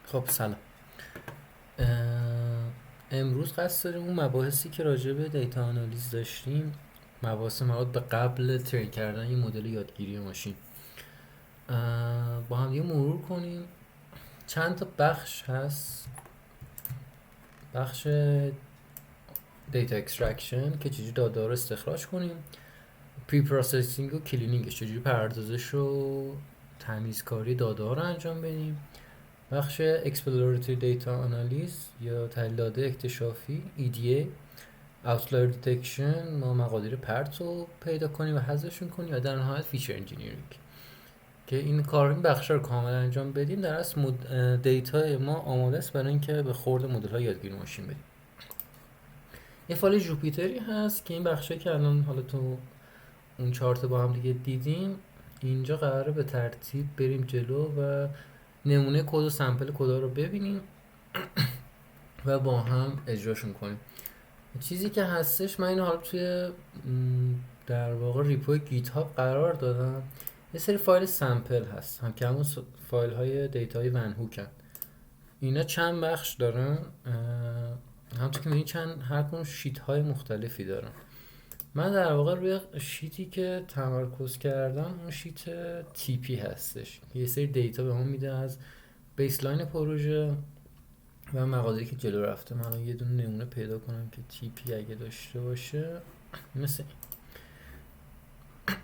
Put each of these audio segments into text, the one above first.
خب سلام. امروز قصد داریم اون مباحثی که راجع به دیتا آنالیز داشتیم، مباحث مربوط به قبل ترین کردن یه مدل یادگیری ماشین، با هم دیگه مرور کنیم. چند تا بخش هست. بخش دیتا اکسترکشن که چجوری داده رو استخراج کنیم، پری پروسسینگ و کلینینگش چجوری پردازش و تمیزکاری داده ها رو انجام بدیم. بخش اکسپلوراتوری دیتا آنالیز یا تحلیل داده اکتشافی EDA، اوتلایر دیتکشن، ما مقادیر پرت رو پیدا کنیم و حذفشون کنیم و در نهایت فیچر انجینیرینگ که این کار این بخش رو کامل انجام بدیم. در اصل دیتا ما آماده است برای اینکه به خورد مدل های یادگیری ماشین بدیم. یه فایل جوپیتری هست که این بخشه که الان حالا تو اون چارت با هم دیگه دیدیم، اینجا قراره به ترتیب بریم جلو و نمونه کد و سمپل کدا رو ببینیم و با هم اجراشون کنیم. چیزی که هستش، من اینو حالا توی در واقع ریپوی گیت هاب قرار دادم. یه سری فایل سمپل هست هم که همون فایل های دیتا های ونهوکن. اینا چند بخش دارن، همونطور که می‌بینید چند هر کدوم شیت های مختلفی دارن. من در واقع روی شیتی که تمرکز کردم اون شیت تی پی هستش. یه سری دیتا به ما میده از بیسلاین پروژه و مقادیری که جلو رفته. من الان یه دونه نمونه پیدا کنم که تی پی اگه داشته باشه، مثل این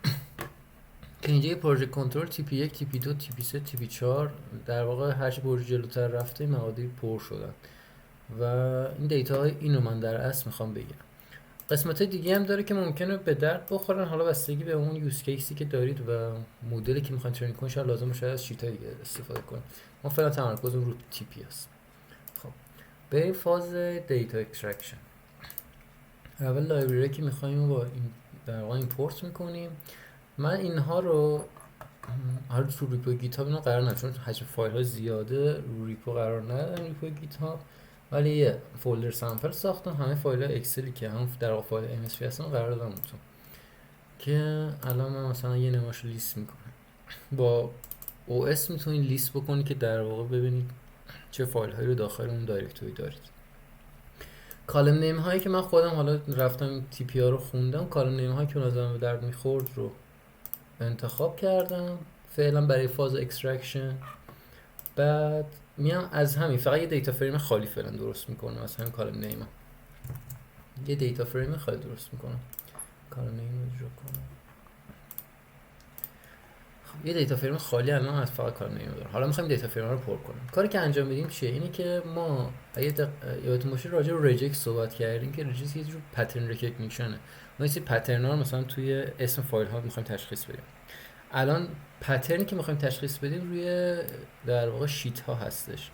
که اینجا یه پروژه کنترل تی پی 1 تی پی 2 تی پی 3 تی پی 4، در واقع هرچی پروژه جلوتر رفته مقادیر پر شدن و این دیتا های اینو من در اصل میخوام بگیرم. قسمت دیگه هم داره که ممکنه به درد بخورن، حالا بستگی به اون یوز کیسی که دارید و مدلی که میخواین ترین کنید شاید لازم باشه از شیت های دیگه استفاده کنید. ما فعلا تمرکز رو تی پی است. خب بریم فاز دیتا اکسترکشن. اول لایبرری که میخوایم با این در واقع ایمپورت میکنیم. من اینها رو هر تو ریپو گیت هاب اینا قرار ندارم، چون حجم فایل ها زیاده رو ریپو قرار ندارم ریپو گیت هاب، ولی یه فولدر سامپل ساختم. همه فایل های اکسلی که هم در واقع فایل ام اس پی هستن قرار دادم اونجا که الان من مثلا یه نماش لیست میکنم. با او اس میتونید لیست بکنید که در واقع ببینید چه فایل هایی رو داخل اون دایرکتوری دارید. کالم نیم هایی که من خودم حالا رفتم تی پی ها رو خوندم، کالم نیم هایی که به نظرم به درد میخورد رو انتخاب کردم فعلا برای فاز اکسترکشن. بعد میام از همین فقط یه دیتا فریم خالی فعلا درست میکنم از همین کالم نیم ها. یه دیتا فریم خالی درست میکنم، کالم نیم رو اجرا کنم. خب یه دیتا فریم خالی الان از فقط کالم نیم دارم. حالا میخوایم دیتا فریم رو پر کنیم. کاری که انجام میدیم چیه؟ اینه که ما یادتون باشه راجع به رجکت صحبت کردیم که رجکت یه جور پترن ریکگنیشنه. ما این پترن ها رو مثلا توی اسم فایل ها میخوایم تشخیص بدیم. الان پترنی که میخوایم تشخیص بدیم روی در واقع شیت ها هستش.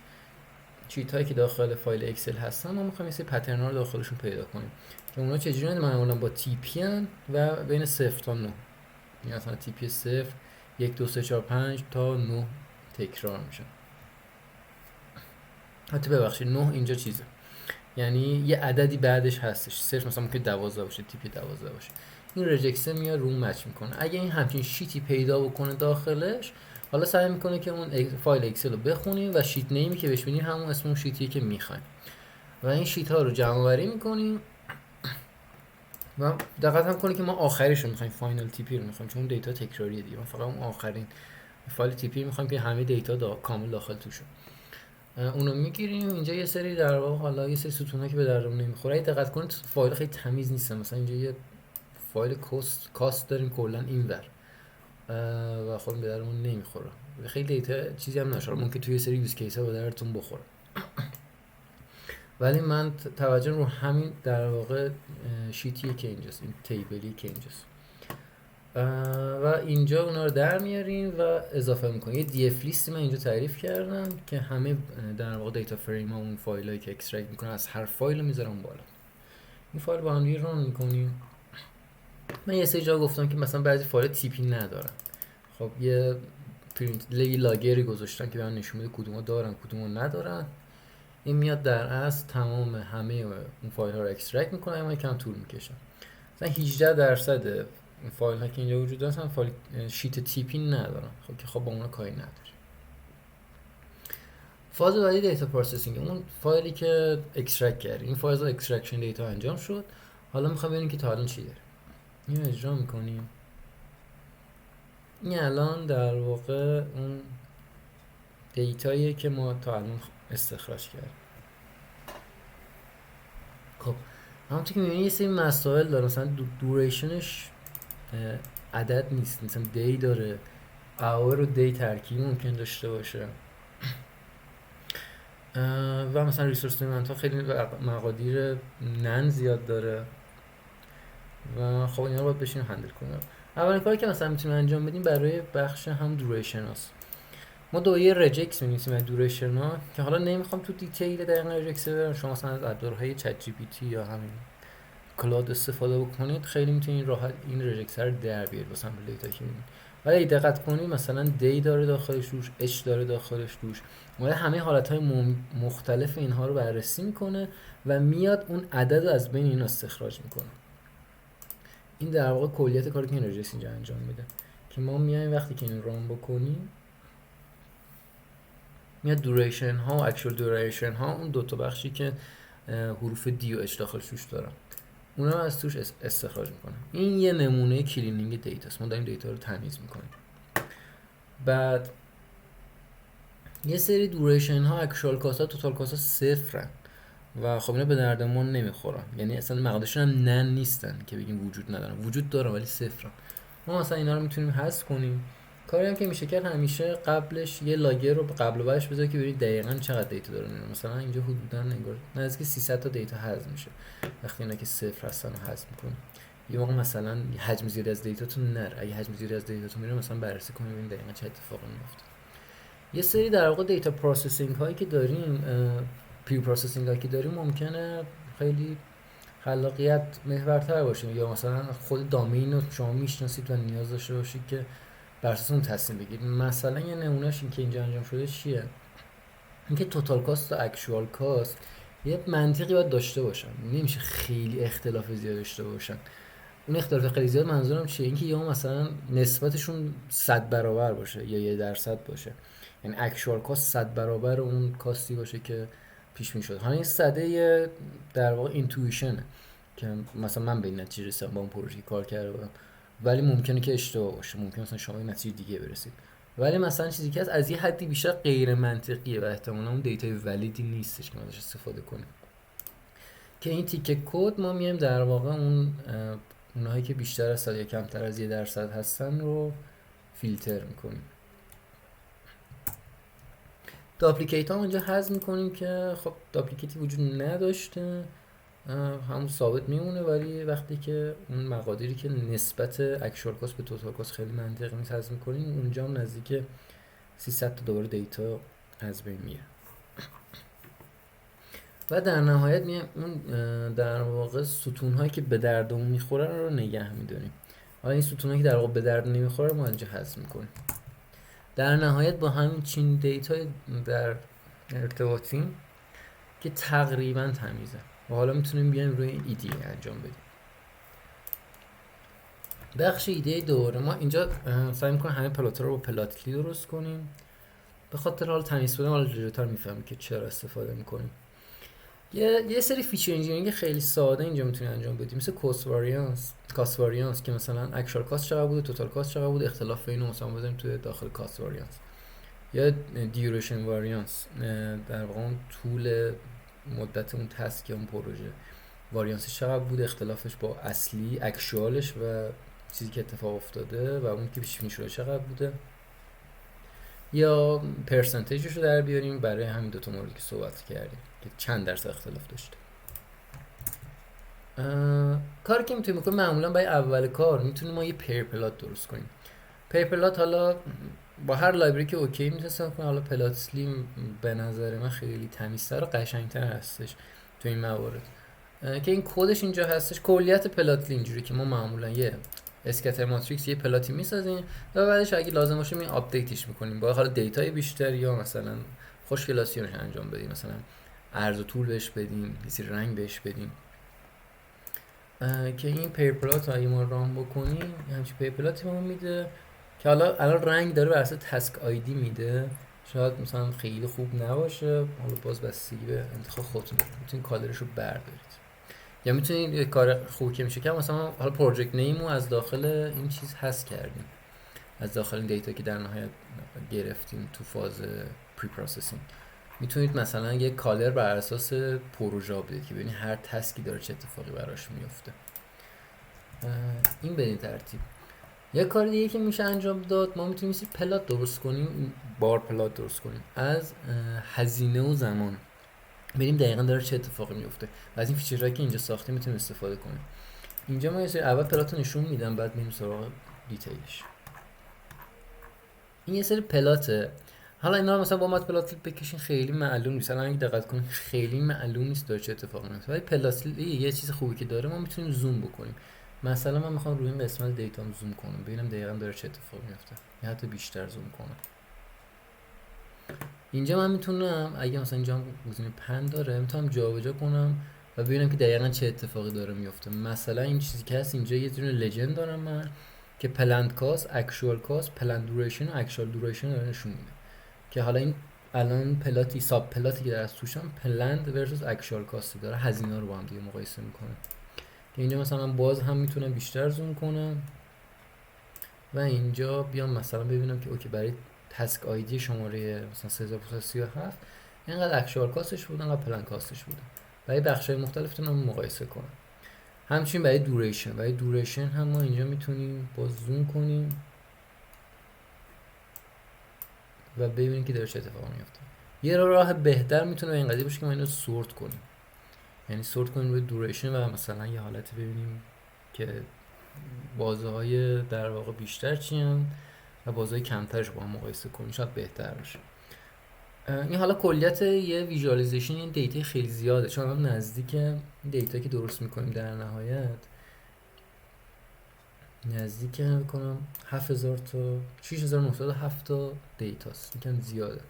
شیت هایی که داخل فایل اکسل هستن ما میخوایم این پترن ها رو داخلشون پیدا کنیم که اونا چجوریه؟ معمولا با تی پی ان و بین 0 تا 9، یعنی مثلا تی پی 0 1 2 3 4 5 تا 9 تکرار میشن. حتی ببخشید 9 اینجا چیزه، یعنی یه عددی بعدش هستش. صرف مثلا ممکن 12 باشه، تی پی 12 باشه. این رجکسه میاد رو مچ میکنه. اگه این همچین شیتی پیدا بکنه داخلش، حالا سعی میکنه که اون فایل اکسل رو بخونیم و شیت نیمی که بهش میدیم همون اسم اون شیتیه که میخوایم و این شیت ها رو جمع آوری میکنیم و دقت هم کنید که ما آخریش رو میخوایم، فاینال تی پی رو میخوایم، چون دیتا تکراریه دیگه. ما فقط اون آخرین فایل تی پی میخوایم که همه دیتا کامل داخل توشه. اونو میگیریم. اینجا یه سری در واقع حالا یه سری ستون‌ها که به دردمون نمیخوره. اگه دقت کنید فایل خیلی تمیز نیستن. مثلا اینجا یه فایل کاست داریم کلا اینور و خب به درمون نمیخوره. خیلی دیتا چیزی هم نشه، ممکن توی یه سری یوز کیس ها به دردتون بخوره. ولی من توجه رو همین در واقع شیتیه که اینجاست، این تیبلی که اینجاست و اینجا اونا رو در میاریم و اضافه میکنیم. یه دی اف لیستی من اینجا تعریف کردم که همه در واقع دیتا فریم ها اون فایلایی که اکسترکت میکنه از هر فایل میذارم بالا. این فایل با هم دیگه ران میکنیم. من یه سری جا گفتم که مثلا بعضی فایل تی پی ندارن. خب یه پرینت لاگری گذاشتن که به من نشون میده کدومو دارن کدومو ندارن. این میاد در اصل تمام همه اون فایل ها رو اکسترکت میکنه، اما یکم طول میکشه. مثلا 18% این فایل ها که اینجا وجود دارن فایل شیت تی پی ندارن. خب که خب با اونا کاری نداره. فاز بعدی دیتا پروسسینگ، اون فایلی که اکسترکت کردی، این فاز اکسترکشن دیتا انجام شد. حالا میخوام ببینیم که تا الان چی داره. اینو اجرا میکنیم. این الان در واقع اون دیتاییه که ما تا الان استخراج کردیم. خب همونطور که میبینید یه سری مسائل داره، مثلا دوریشنش عدد نیست، مثلا دی داره، اور و دی ترکیب ممکن داشته باشه و مثلا ریسورس دیمنت ها خیلی مقادیر نن زیاد داره و خب اینا رو باید بشین هندل کنیم. اولین کاری که مثلا میتونیم انجام بدیم برای بخش هم دوریشن هاست، ما دویه رجکس می‌نویسیم از دوریشن ها که حالا نمیخوام تو دیتیل دقیقا رجکس برم. شما مثلا از ابزارهای چت جی پی تی یا همین کلاد استفاده بکنید، خیلی میتونید راحت این رجکس رو در بیارید واسه سامپل دیتا که می‌بینید. ولی دقت کنید مثلا دی داره داخلش روش، اچ داره داخلش روش، اومده همه حالتهای مختلف اینها رو بررسی میکنه و میاد اون عدد رو از بین این استخراج میکنه. این در واقع کلیت کاری که این رجکس اینجا انجام میده که ما میایم وقتی که این ران بکنیم میاد دوریشن ها و اکچوال دوریشن ها، اون دو تا بخشی که حروف دی و اچ داخلش توش دارن، اونا رو از توش استخراج میکنه. این یه نمونه کلینینگ دیتا است، ما داریم دیتا رو تمیز میکنیم. بعد یه سری دوریشن ها اکچوال کاست ها توتال کاست ها صفرن و خب اینا به دردمون نمیخورن، یعنی اصلا مقادیرشون هم نن نیستن که بگیم وجود ندارن، وجود دارن ولی صفرن. ما مثلا اینا رو میتونیم حذف کنیم. کاری هم که میشه کرد همیشه قبلش یه لاگر رو قبل و بعدش بذاری که ببینید دقیقاً چقدر دیتا داره میره. مثلا اینجا حدوداً انگار نزدیک 300 تا دیتا حذف میشه وقتی اینا که صفر هستن رو حذف میکنیم. یه موقع مثلا حجم زیادی از دیتاتون نره، اگه حجم زیادی از دیتاتون میره مثلا بررسی کنید ببینید دقیقاً چه اتفاقی میفته. یه سری در واقع دیتا پروسسینگ هایی که داریم، پری پروسسینگ هایی که داریم ممکنه خیلی خلاقیت محورتر باشه، یا مثلا خود دامین رو شما میشناسید و نیاز داشته باشید که بر اساس اون تصمیم بگیرید. مثلا یه نمونهش این که اینجا انجام شده چیه، اینکه توتال کاست و اکچوال کاست یه منطقی باید داشته باشن، نمیشه خیلی اختلاف زیاد داشته باشن. اون اختلاف خیلی زیاد منظورم چیه، اینکه یا مثلا نسبتشون 100 برابر باشه یا 1% باشه، یعنی اکچوال کاست 100 برابر اون کاستی باشه که پیش می شد. حالا این صده در واقع اینتویشنه که مثلا من به این نتیجه رسیدم با اون پروژه کار کرده بودم، ولی ممکنه که اشتباه باشه، ممکنه مثلا شما این نتیجه دیگه برسید، ولی مثلا چیزی که از یه حدی بیشتر غیر منطقیه و احتمالاً اون دیتای ولیدی نیستش که ما ازش استفاده کنیم. که این تیکه کد ما میایم در واقع اونهایی که بیشتر از 100 یا کمتر از 1% هستن رو فیلتر میکنیم. داپلیکیت ها اونجا حذف میکنیم که خب داپلیکیتی وجود نداشته، همون ثابت میمونه، ولی وقتی که اون مقادیری که نسبت اکچوال کاست به توتال کاست خیلی منطقی نیست حذف میکنیم، اونجا هم نزدیک 300 تا دوباره دیتا از بین میره. و در نهایت میایم اون در واقع ستون هایی که به دردمون میخوره رو نگه میداریم. حالا این ستون هایی که در واقع به درد نمیخوره ما اینجا حذف میکنیم. در نهایت با همین چین دیتا در ارتباطیم که تقریبا تمیزه و حالا میتونیم بیایم روی این ایده انجام بدیم. بخش ایده دوره ما اینجا سعی میکنیم همه پلات رو با پلاتلی درست کنیم، به خاطر حال تمیز بودن حالا جلوتر میفهمیم که چرا استفاده میکنیم. یه سری فیچر انجینیرینگ خیلی ساده اینجا میتونیم انجام بدیم، مثل کاست واریانس که مثلا اکچوال کاست چقدر بوده، توتال کاست چقدر بوده، اختلاف اینو مثلا بذاریم توی داخل کاست واریانس. یا دیوریشن واریانس، در واقع طول مدت اون تسک یا اون پروژه واریانسش چقدر بوده، اختلافش با اصلی اکچوالش و چیزی که اتفاق افتاده و اون که پیش بینی شده چقدر بوده. یا پرسنتیجش رو در بیاریم برای همین دو تا موردی که صحبت کردیم که چند درصد اختلاف داشته. کاری که میتونیم بکنیم معمولا برای اول کار میتونیم ما یه پیر پلات درست کنیم. پیر پلات حالا با هر لایبرری که اوکی میتونستم کنم، حالا پلاتلی به نظر من خیلی تمیزتر و قشنگتر هستش تو این موارد که این کدش اینجا هستش. کلیت پلاتلی اینجوری که ما معمولا یه اسکتر ماتریکس یه پلاتی میسازیم و بعدش اگه لازم باشه می آپدیتش میکنیم با حالا دیتای بیشتر یا مثلا خوشگلاسیونش انجام بدیم، مثلا عرض و طول بهش بدیم، یه سری رنگ بهش بدیم. که این پیر پلات اگه ما رام بکنیم همچین پیر پلاتی ما میده که حالا الان رنگ داره بر اساس تسک آیدی میده، شاید مثلا خیلی خوب نباشه، حالا باز بستگی به انتخاب خودتون داره. میتونید کالرش رو بردارید، یا میتونید یه کار خوبی که میشه که مثلا حالا پروژکت نیمو از داخل این چیز حذف کردیم، از داخل این دیتا که در نهایت گرفتیم تو فاز پری پروسسینگ. میتونید مثلا یه کالر بر اساس پروژه بدید که ببینید هر تسکی داره چه اتفاقی براش میفته. این به این ترتیب. یه کار دیگه که میشه انجام داد، ما میتونیم پلات درست کنیم، بار پلات درست کنیم از هزینه و زمان، بریم دقیقا داره چه اتفاقی میفته و از این فیچرهایی که اینجا ساختیم میتونیم استفاده کنیم. اینجا ما یه سری اول پلات رو نشون میدم، بعد میریم سراغ دیتیلش. این یه سری پلاته. حالا اینا رو مثلا با مات پلات بکشین خیلی معلوم نیست، الان اگه دقت کنید خیلی معلوم نیست داره چه اتفاقی میفته، ولی پلات یه چیز خوبی که داره ما میتونیم زوم بکنیم. مثلا من میخوام روی این قسمت دیتام زوم کنم ببینم دقیقاً داره چه اتفاقی میفته، یا حتی بیشتر زوم کنم. اینجا من میتونم اگه مثلا اینجا گزینه پن داره میتونم جابجا کنم و ببینم که دقیقاً چه اتفاقی داره میفته. مثلا این چیزی که هست اینجا یه دونه لجند دارم من که پلند کاست، اکچوال کاست، پلند دوریشن و اکچوال دوریشن رو نشون میده، که حالا این الان پلاتی ساب پلاتی که در از توشم پلند ورسوس اکچوال کاست داره هزینه رو با هم دیگه مقایسه میکنه. که اینجا مثلا من باز هم میتونم بیشتر زوم کنم و اینجا بیام مثلا ببینم که اوکی برای تسک آیدی شماره مثلا 3537 اینقدر اکچوال کاستش بود، اینقدر پلن کاستش بود. برای بخش‌های مختلف تو مقایسه کنم. همچنین برای دوریشن هم ما اینجا میتونیم باز زوم کنیم و ببینیم که داره چه اتفاقی میفته. یه راه بهتر میتونه این قضیه باشه که ما اینو سورت کنیم، یعنی سورت کنیم روی دوریشن و مثلا یه حالتی ببینیم که بازه‌های در واقع بیشتر چی هن و بازهای کمترش با هم مقایسه کنیم، شاید بهتر باشه. این حالا کلیت یه ویژوالایزیشن این دیتا خیلی زیاده، چون هم نزدیک دیتا که درست میکنیم در نهایت نزدیک بکنم 7000 تا 6907 تا دیتاست، یکم زیاده.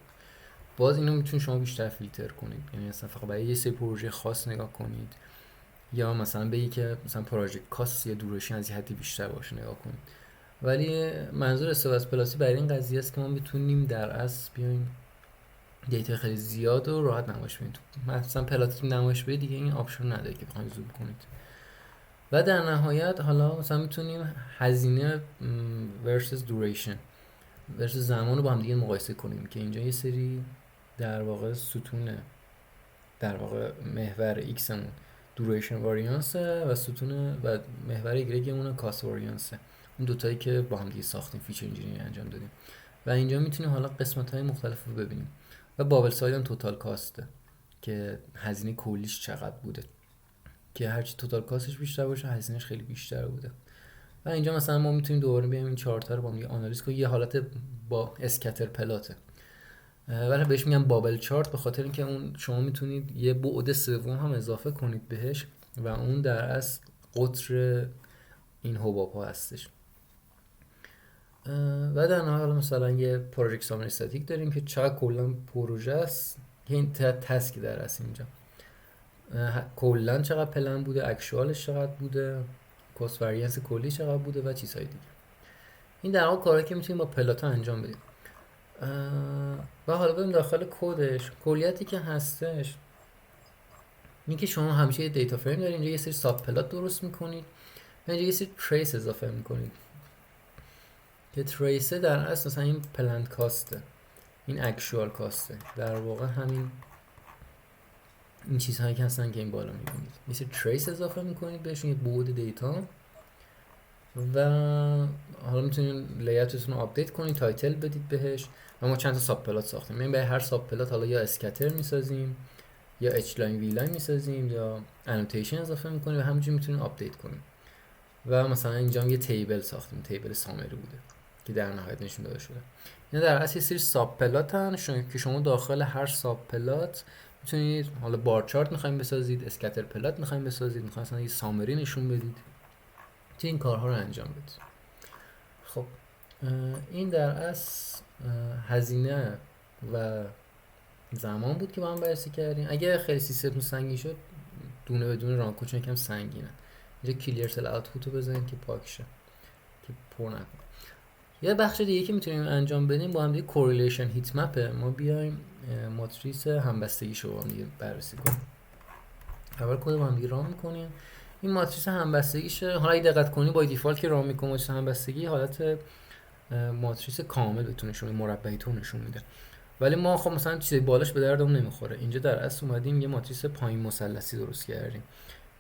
باز اینو میتونید شما بیشتر فیلتر کنید، یعنی مثلا فقط برای یه سری پروژه خاص نگاه کنید، یا مثلا بگی که مثلا پروژه کاست یا دورشین از یه حدی بیشتر باشه نگاه کنید. ولی منظور استفاده از پلاسی برای این قضیه است که ما بتونیم در اصل بیایم دیتا خیلی زیاد و راحت نمایش بدیم. مثلا پلاتتون نمایش بدید دیگه این آپشن نداره که بخواید زوم کنید. و در نهایت حالا مثلا میتونیم هزینه versus duration versus زمان رو با هم دیگه مقایسه کنیم، که اینجا یه سری در واقع ستونه در واقع محور x مون duration variance و ستون و محور y مون cost variance، اون دوتایی که با هم دیگه ساختیم فیچر انجینیری انجام دادیم. و اینجا میتونیم حالا قسمت های مختلف رو ببینیم و بابل ساید هم توتال کاسته که هزینه کلیش چقدر بوده، که هرچی توتال کاستش بیشتر باشه هزینهش خیلی بیشتر بوده. و اینجا مثلا ما میتونیم دوباره بیایم این چارت رو با هم آنالیز کنیم. یه حالت با اسکاتر پلاته ولی بهش میگم بابل چارت، به خاطر اینکه اون شما میتونید یه بعد سوم هم اضافه کنید بهش و اون در اصل قطر این حباب ها هستش. و در نهایت مثلا یه پروژه سامری استاتیک داریم که چقدر کلا پروژه است، که این تسک در اصل اینجا کلا چقدر پلن بوده، اکچوالش چقدر بوده، کاست وریانس کلی چقدر بوده و چیزهای دیگه. این در واقع کارهایی که میتونیم با پلاتا انجام بدیم. و حالا بریم داخل کدش. کلیتی که هستش این که شما همیشه یه دیتا فریم دارید، اینجا یه سری ساب پلات درست میکنید و اینجا یه سری تریس اضافه میکنید که تریسه در اصل مثلا این پلند کاسته، این اکچوال کاسته، در واقع همین این چیزهایی که هستن که این بالا میبینید. یه سری تریس اضافه میکنید بهشون، یه بعد دیتا، و حالا میتونید لیاتتون رو آپدیت کنید، تایتل بدید بهش. و ما چند تا ساب پلات ساختیم، یعنی برای هر ساب پلات حالا یا اسکاتر میسازیم یا اچ لاین وی لاین میسازیم یا انوتیشن اضافه میکنیم و همینجوری میتونید آپدیت کنیم. و مثلا اینجا هم یه تیبل ساختیم، تیبل سامری بوده که در نهایت نشون داده شده. اینا در اصل یه سری ساب پلاتن که شما داخل هر ساب پلات میتونید حالا بار چارت میخوایم بسازید، اسکاتر پلات میخوایم بسازید، میخوایم مثلا یه سامری نشون بدید، چه این کارها رو انجام بدید. خب این در اصل هزینه و زمان بود که با هم بررسی کردیم. اگه خیلی سیستم سنگین شد دونه بدون رانکو چون یکم سنگینه، اینجا کلیر سل اوتپوت رو بزنید که پاک شه، که پر نکنه. یه بخش دیگه که میتونیم انجام بدیم با هم دیگه کورلیشن هیت مپه. ما بیایم ماتریس همبستگیشو با هم دیگه بررسی کنیم. اول کد با هم دیگه رام میکنیم. این ماتریس همبستگیشه. حالا اگه دقت کنی با دیفالت که رام میکنه ماتریس همبستگی حالت ماتریس کامل بهتون نشون میده، مربعی تون نشون میده. ولی ما خب مثلا چیزی بالاش به دردمون نمیخوره. اینجا در اصل اومدیم یه ماتریس پایین مثلثی درست کردیم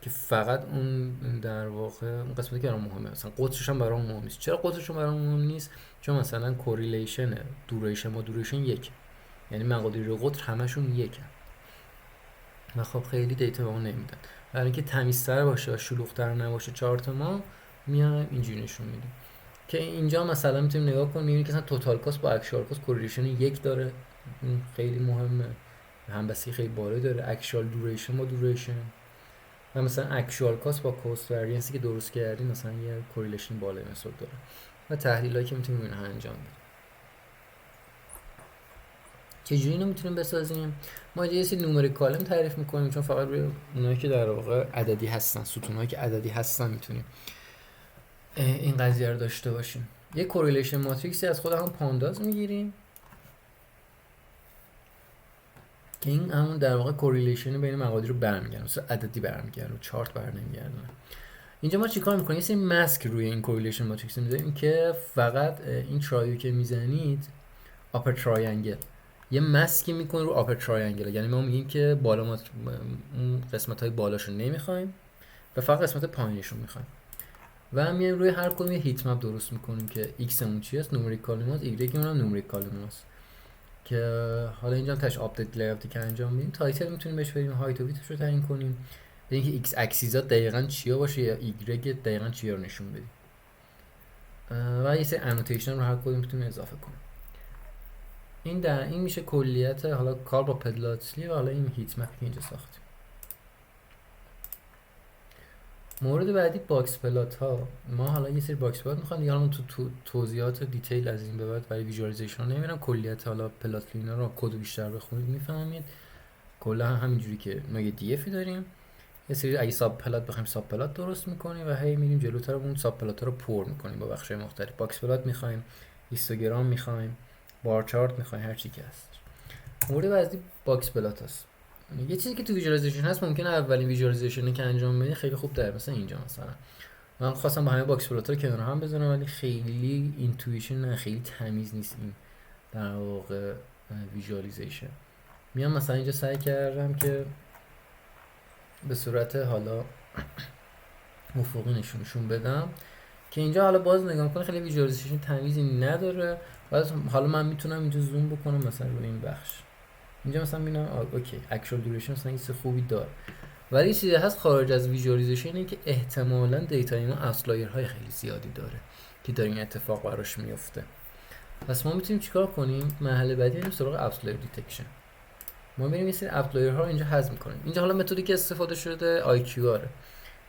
که فقط اون در واقع اون قسمتی که برام مهمه، مثلا قطرش هم برام مهم نیست. چرا قطرش برام مهم نیست؟ چون مثلا کوریلیشن دوریشن با دوریشن یک، یعنی مقادیر قطر همشون یکن و خب خیلی دیتا به ما نمیدن. برای اینکه تمیزتر باشه و شلوغ‌تر نباشه چارت ما میایم اینجوری نشون میدیم که اینجا مثلا میتونیم نگاه کنیم میبینیم که مثلا توتال کاست با اکچوال کاست کوریلیشن یک داره. این خیلی مهمه، همبستگی خیلی بالا داره. اکچوال دوریشن با دوریشن و مثلا اکچوال کاست با کوست وریانسی که درست کردیم مثلا یه کوریلیشن بالای مثلا داره و تحلیلایی که میتونیم اینها انجام بدیم. چجوری اینو میتونیم بسازیم؟ ما یه سری نومریک کالم تعریف میکنیم چون فقط روی اونایی که در واقع عددی هستن، ستونایی که عددی هستن میتونیم این قضیه رو داشته باشیم. یه کوریلیشن ماتریکسی از خود هم پانداز میگیریم که این همون در واقع کوریلیشن بین مقادیر رو برمیگردونه، مثلا عددی برمیگردونه، چارت برنمیگردونه. اینجا ما چیکار میکنیم؟ یه سری ماسک روی این کوریلیشن ماتریکس میذاریم که فقط این ترایو که میزنید آپر تراینگل یه ماسکی میکنه رو آپر تراینگل، یعنی ما میگیم که بالا ما اون قسمت های بالاشو نمیخوایم و فقط قسمت پایینشو میخوایم و میایم روی هر کدوم یه هیت مپ درست میکنیم که x اون چی هست، نومریک کالماست، y اون هم نومریک کالماست که حالا اینجا تاش آپدیت لی‌آوتی که انجام میدیم. تایتل میتونیم بهش بدیم، هایت و ویدث رو تعیین کنیم، ببینیم که x اکسیزات دقیقاً چیا باشه یا y دقیقاً چیا رو نشون بدیم و یه سری انوتیشن رو هر کدوم میتونیم اضافه کنیم. این میشه کلیت حالا کار با پدلاتلی و حالا این هیت مپی که اینجا ساختیم. مورد بعدی باکس پلات ها. ما حالا یه سری باکس پلات میخوام دیگه، حالا تو توضیحات دیتیل از این به بعد برای ویژوالایزیشن نمیرم. کلیت حالا پلات لینا رو کد بیشتر بخونید میفهمید. کلا همینجوری که ما یه دی افی داریم، یه سری اگه ساب پلات بخوایم ساب پلات درست میکنیم و هی میریم جلوتر اون ساب پلات رو پر میکنیم با بخش‌های مختلف. باکس پلات میخوایم، هیستوگرام میخوایم، بار چارت میخوایم، هر چی که هست. مورد بعدی باکس پلات هست. یه چیزی که تو ویژوالایزیشن هست ممکنه اولین ویژوالایزیشنی که انجام بدی خیلی خوب در مثلا اینجا مثلا من خواستم با همه باکس پلات رو کنار هم بزنم ولی خیلی اینتویشن نه، خیلی تمیز نیست این در واقع ویژوالایزیشن. میام مثلا اینجا سعی کردم که به صورت حالا افقی نشون بدم که اینجا حالا باز نگاه کنه خیلی ویژوالایزیشن تمیزی نداره. باز حالا من میتونم اینجا زوم بکنم مثلا روی این بخش، اینجا مثلا میبینم اوکی اکچوال دوریشن مثلا این خوبی داره، ولی چیزی هست خارج از ویژوالایزیشن اینه که احتمالاً دیتای ما اوتلایر خیلی زیادی داره که داره این اتفاق براش میفته. پس ما میتونیم چیکار کنیم؟ مرحله بعدی بریم سراغ اوتلایر دیتکشن. ما بریم یه سری اوتلایر ها رو اینجا حذف میکنیم. اینجا حالا متدی که استفاده شده آی کیو آره.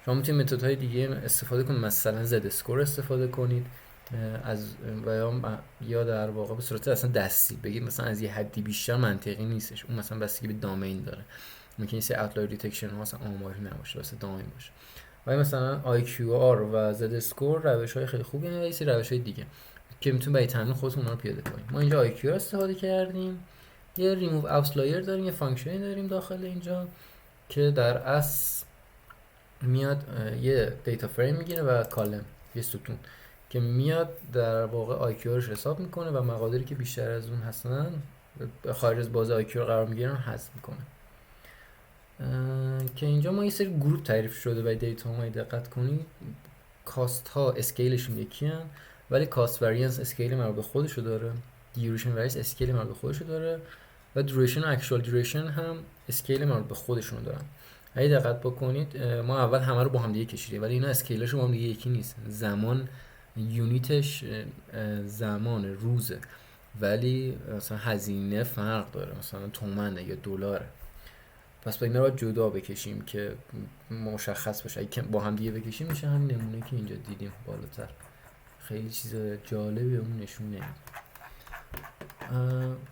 شما میتونید متدهای دیگه استفاده کنید، مثلا زد اسکور استفاده کنید از یا در واقع به صورت اصلا دستی بگید مثلا از یه حدی بیشتر منطقی نیستش، اون مثلا بستگی به دامین داره. ممکنه این سری اوتلایر دیتکشن ها مثلا آماری نباشه واسه دامین باشه. ولی مثلا IQR و زد اسکور روش‌های خیلی خوبی هستن و یه سری روش‌های دیگه که میتونید برای تمرین خودتون اونها رو پیاده کنید. ما اینجا IQR استفاده کردیم، یه ریموو اوتلایر داریم، یه فانکشنی داریم داخل اینجا که در اصل میاد یه دیتا فریم میگیره و کالم یه ستون که میاد در واقع IQR رو حساب میکنه و مقادیری که بیشتر از اون هستن خارج از بازه IQR قرار میگیرن حذف میکنه. که اینجا ما یه سری گروپ تعریف شده برای دیتا ها دقت کنید. کاست ها اسکیلشون یکی هن ولی کاست وریانس اسکیل مربوط به خودشو داره، دیوریشن وریانس اسکیل مربوط به خودشو داره و دوریشن و اکچوال دوریشن هم اسکیل مربوط به خودشون دارن. اگه دقت بکنید ما اول همه رو با هم دیگه کشیدیم ولی اینا اسکیلشون با هم دیگه یکی نیست. زمان یونیتش زمان روزه ولی مثلا هزینه فرق داره، مثلا تومنه یا دلاره. پس با اینا رو جدا بکشیم که مشخص باشه. اگه با هم دیگه بکشیم میشه همین نمونه که اینجا دیدیم بالاتر. خیلی چیز جالبی اون نشون نمیده.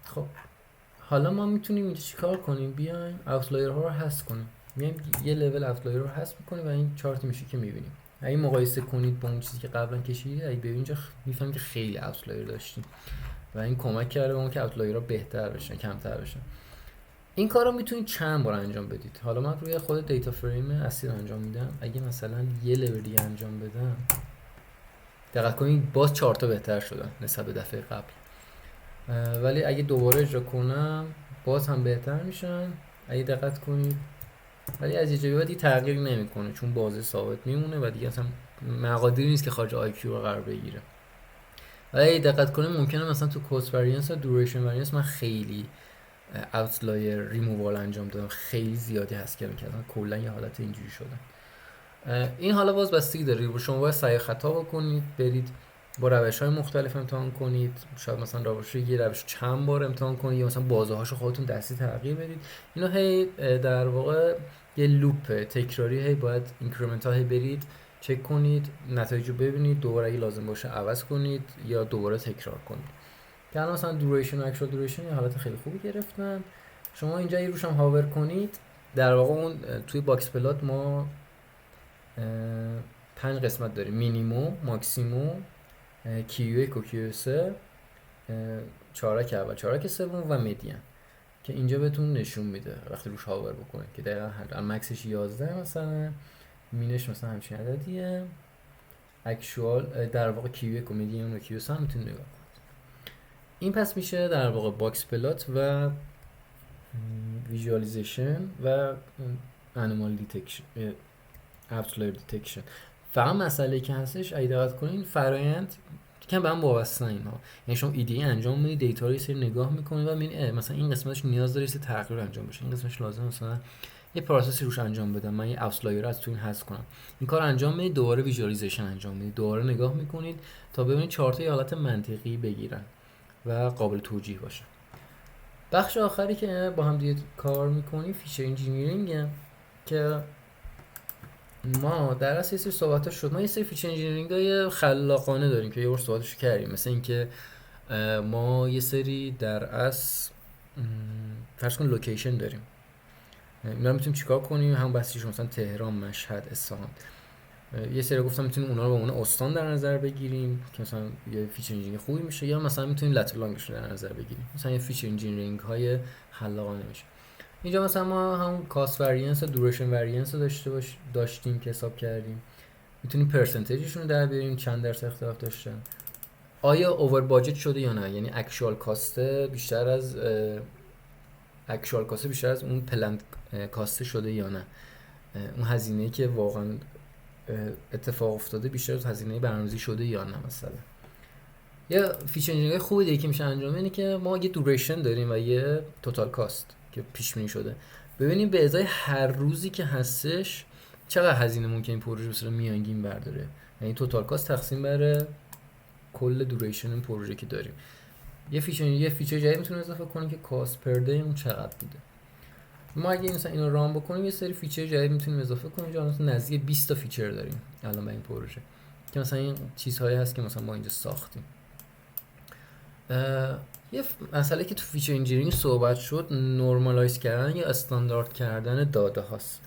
خب حالا ما میتونیم اینجا چیکار کنیم؟ بیایم اوتلایر ها رو حذف کنیم. میایم یه لول اوتلایر رو حذف میکنیم و این چارتی میشه که میبینیم. اگه مقایسه کنید با اون چیزی که قبلا کشیدید، اگه ببینید اینجا میفهمید که خیلی اوتلایر داشتیم و این کمک کرده به اون که اوتلایرها بهتر بشن، کمتر بشن. این کارو میتونید چند بار انجام بدید. حالا من روی خود دیتا فریم اصلی انجام میدم. اگه مثلا یه لول دیگه انجام بدم، دقت کنید باز 4 تا بهتر شدن نسبت به دفعه قبل. ولی اگه دوباره اجرا کنم باز هم بهتر میشن. اگه دقت کنید، ولی از یه جایی بعد تغییر نمیکنه چون بازه ثابت میمونه و دیگه اصلا مقادیری نیست که خارج آی کیو رو قرار بگیره. ولی اگه دقت کنید ممکنه مثلا تو کوست واریانس و دوریشن واریانس من خیلی اوتلایر ریمووال انجام دادم، خیلی زیادی هست که میکردم، کلا یه حالت اینجوری شدن. این حالا باز بستگی داره، شما باید سعی خطا بکنید، برید با روش های مختلف امتحان کنید. شاید مثلا یه روش چند بار امتحان کنید، یا مثلا بازه هاشو خودتون دستی تغییر بدید. اینا هی در واقع یه لوپ تکراری، هی باید اینکریمنت ها هی برید چک کنید، نتایج رو ببینید، دوباره اگه لازم باشه عوض کنید یا دوباره تکرار کنید. که الان مثلا دوریشن و اکچوال دوریشن یه حالت خیلی خوبی گرفتن. شما اینجا یه روش هم هاور کنید، در واقع اون توی باکس پلات ما 5 قسمت داریم: مینیموم، ماکسیموم، کیو 1 و کیو 3، چارک اول، چارک سوم و مدین، که اینجا بهتون نشون میده وقتی روش هاور بکنید که دقیقاً مکسش 11 مثلا، مینش مثلا همچین عددیه، اکچوال در واقع کیو 1 و مدین و کیو 3 هم میتونید نگاه کنید. این پس میشه در واقع باکس پلات و ویژوالیزیشن و انیمال دیتکشن، اوتلایر دیتکشن. فقط مسئله که هستش اگه دقت کنین فرایند یکم به هم وابسته اینها. یعنی شما ایده انجام میدید، دیتا رو یه سری نگاه میکنید و میبینید مثلا این قسمتش نیاز داره یه سری تغییر انجام بشه، این قسمتش لازم مثلا یه پروسسی روش انجام بدم، من یه اوتلایر رو از تو این حذف کنم. این کار انجام میدید، دوباره ویژوالیزیشن انجام میدید، دوباره نگاه میکنید تا ببینید 4 تا حالت منطقی بگیرن و قابل توجیه باشه. بخش آخری که با هم دیگه کار میکنیم فیچر انجینیرینگ، که ما در اصل یه سری صحبت‌ها شد. ما یه سری فیچر انجینیرینگ های خلاقانه داریم که یه بار صحبتش کردیم، مثل اینکه ما یه سری در اصل فرض کن لوکیشن داریم، اینا رو میتونیم چیکار کنیم؟ همون بحثش مثلا تهران، مشهد، اصفهان، یه سری گفتم میتونیم اونا رو به عنوان استان در نظر بگیریم که مثلا یه فیچر انجینیرینگ خوبی میشه، یا مثلا میتونیم لترلانگش رو در نظر بگیریم، مثلا یه فیچر انجینیرینگ های خلاقانه میشه. اینجا مثلا ما همون کاست واریانس و دوریشن واریانس رو داشتیم که حساب کردیم، میتونیم پرسنتیجشون رو در بیاریم، چند درصد اختلاف داشتن، آیا اوور باجت شده یا نه، یعنی اکچوال کاست بیشتر از اون پلند کاست شده یا نه، اون هزینه‌ای که واقعا اتفاق افتاده بیشتر از هزینه برنامه‌ریزی شده یا نه. مثلا یه فیچر انجینیرینگ خوبی دیگه که میشه انجام اینه که ما یه دوریشن داریم و یه توتال کاست که پیش بینی شده، ببینیم به ازای هر روزی که هستش چقدر هزینه ممکنه این پروژه مثلا میانگین برداره، یعنی توتال کاست تقسیم بر کل دوریشن این پروژه که داریم. یه فیچر جدید میتونه اضافه کنیم که کاست پر دی اون چقدر بوده. ما اگه مثلا اینو رام بکنیم یه سری فیچر جدید میتونیم اضافه کنیم. اینجا مثلا نزدیک 20 تا فیچر داریم الان به این پروژه، که مثلا این چیزهایی هست که مثلا ما اینجا ساختیم. یه مسئله که تو فیچر انجینیرینگ صحبت شد نورمالایز کردن یا استاندارد کردن داده هاست،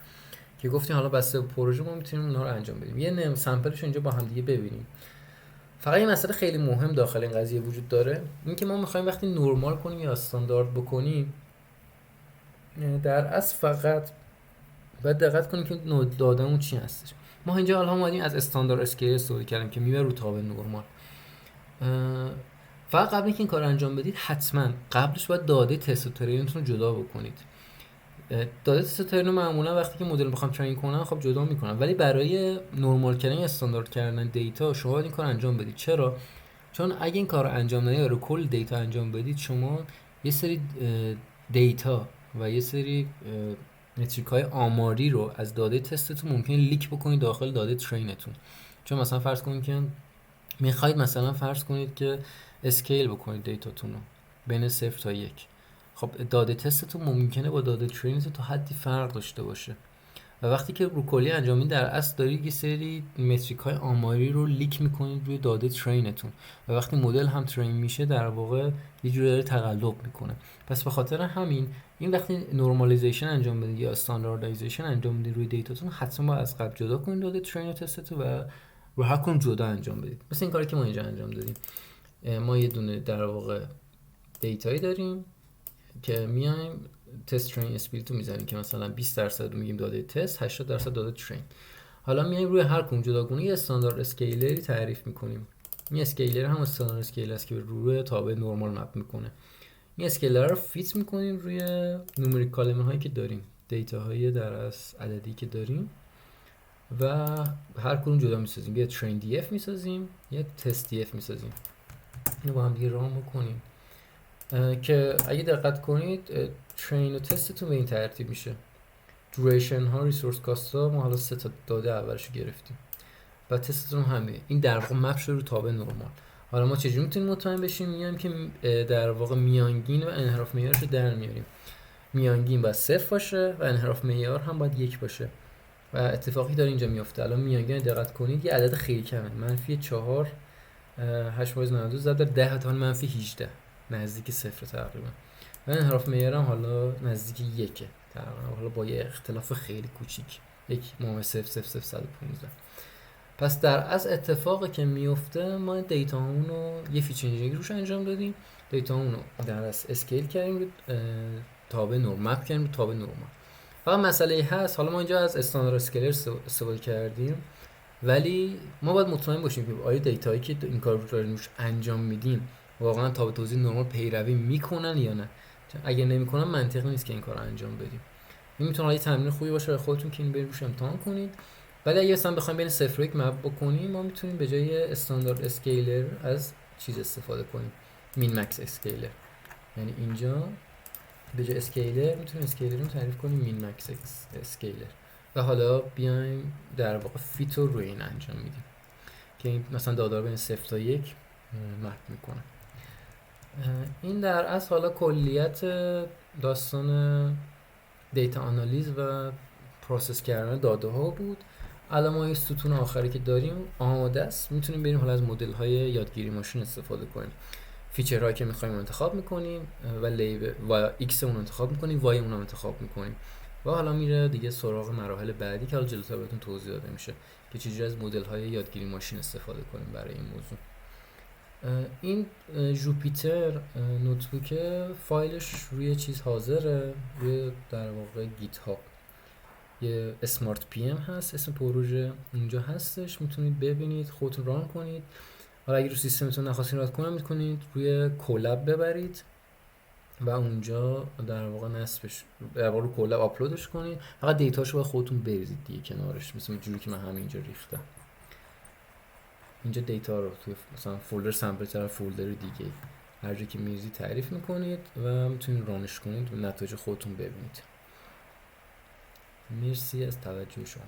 که گفتیم حالا بسته به پروژه ما میتونیم اونها رو انجام بدیم. یه نیم سامپلش اینجا با هم دیگه ببینیم. فقط یه مسئله خیلی مهم داخل این قضیه وجود داره، این که ما میخوایم وقتی نورمال کنیم یا استاندارد بکنیم، در اصل فقط باید دقت کنیم که نود دادمون چی هستش. ما اینجا حالا اومدیم از استاندارد اسکیل استفاده کردیم که میبره رو تابع نورمال. فقط قبل اینکه این کار انجام بدید حتما قبلش باید داده تست و ترینتون رو جدا بکنید. داده تست و ترین رو معمولا وقتی که مدل بخوام ترین کنم خب جدا میکنم، ولی برای نورمال کردن یا استاندارد کردن دیتا شما باید این کار انجام بدید. چرا؟ چون اگه این کار رو انجام ندید یا رو کل دیتا انجام بدید، شما یه سری دیتا و یه سری متریک های آماری رو از داده تستتون ممکنه لیک بکنید داخل داده ترینتون. چون مثلا فرض کنید که میخواید مثلا فرض کنید که اسکیل بکنید دیتاتون رو بین 0 تا 1، خب داده تستتون ممکنه با داده ترینتون تا حدی فرق داشته باشه و وقتی که رو کلی انجام میدید در اصل دارید یه سری متریک های آماری رو لیک میکنید روی داده ترینتون و وقتی مدل هم ترین میشه در واقع یه جوری داره تقلب میکنه. پس به خاطر همین این وقتی نورمالیزیشن انجام بدید یا استانداردایزیشن انجام بدید روی دیتاتون حتما باید از قبل جدا کنید داده ترین و تستتون و رو هر کدوم جدا انجام بدید. مثل این کاری که ما اینجا انجام دادیم. ما یه دونه در واقع دیتایی داریم که میایم تست ترین اسپلیت رو میزنیم که مثلا 20% میگیم داده تست، 80% داده ترین. حالا میایم روی هر کدوم جداگونه یه استاندارد اسکیلری تعریف میکنیم. این اسکیلر هم استاندارد اسکیلر است که روی تابع نرمال مپ میکنه. این اسکیلر رو فیت میکنیم روی نومریک کالم هایی که داریم، دیتا های در از عددی که داریم و هر کدوم جدا میسازیم. یه ترین دی اف میسازیم، یه تست دی اف میسازیم. اینو با هم دیگه ران میکنیم که اگه دقت کنید ترین و تستتون به این ترتیب میشه. دوریشن ها، ریسورس کاست ها، ما حالا 3 تا داده اولش رو گرفتیم و تستتون همه این در واقع مپ شده رو تابع نرمال. حالا ما چجوری میتونیم مطمئن بشیم؟ میایم که در واقع میانگین و انحراف معیارش رو در میاریم. میانگین باید 0 باشه و انحراف معیار هم باید 1 باشه و اتفاقی داره اینجا میفته. الان میانگین دقت کنید یه عدد خیلی کمه، -4 8.92 ضرب در 10 تا -18 نزدیک 0 تقریبا و انحراف معیار هم حالا نزدیک 1 تقریبا، حالا با یه اختلاف خیلی کوچیک 1.0000115. پس در از اتفاقی که میفته ما دیتا همون رو یه فیچر انجینیرینگ روش انجام دادیم، دیتا همون رو در از اسکیل کردیم تابع نرمال مپ کردیم تابع نرمال. فقط مسئله هست، حالا ما اینجا از استاندارد اسکیلر استفاده کردیم ولی ما باید مطمئن باشیم که آیا دیتایی که این کار رو روش انجام میدیم واقعا تابع توزیع نرمال پیروی میکنن یا نه. اگه نمیکنن منطقی نیست که این کار رو انجام بدیم. این میتونه یه تمرین خوبی باشه برای خودتون که این برید روش امتحان کنید. ولی اگه مثلا بخوایم بین 0 و 1 مپ بکنیم ما میتونیم به جای استاندارد اسکیلر از چیز استفاده کنیم، مین مکس اسکیلر. یعنی اینجا به جای اسکیلر میتونیم اسکیلر رو تعریف کنیم مین مکس اسکیلر و حالا بیایم در واقع فیت رو روی این انجام میدیم که این مثلا داده بین 0 تا 1 مپ میکنه. این در اصل حالا کلیت داستان دیتا آنالیز و پروسس کردن داده ها بود. الان ما این ستون آخری که داریم آماده است، میتونیم بریم حالا از مدل های یادگیری ماشین استفاده کنیم. فیچرهایی که میخوایم انتخاب میکنیم و لیبل و ایکس اون انتخاب میکنیم، وای اون انتخاب میکنیم و حالا میره دیگه سراغ مراحل بعدی که حالا جلوتر بهتون توضیح داده میشه که چجوری از مدل های یادگیری ماشین استفاده کنیم برای این موضوع. این جوپیتر نوتبوک فایلش روی چیز حاضره، روی در واقع گیت هاب یه اسمارت پی ام هست، اسم پروژه اینجا هستش، میتونید ببینید خودتون ران کنید. حالا اگه رو سیستمتون نخواستین ران کنید میتونید روی کولاب ببرید و اونجا در واقع نصبش در واقع رو کولاب آپلودش کنید. فقط دیتاشو با خودتون بریزید دیگه کنارش، مثل جوری که من همینجا ریختم. اینجا دیتا رو توی مثلا فولدر سامپل تر فولدر دیگه هر جایی که میریزی تعریف میکنید و میتونید رانش کنید و نتایج خودتون ببینید. مرسی از توجه شما.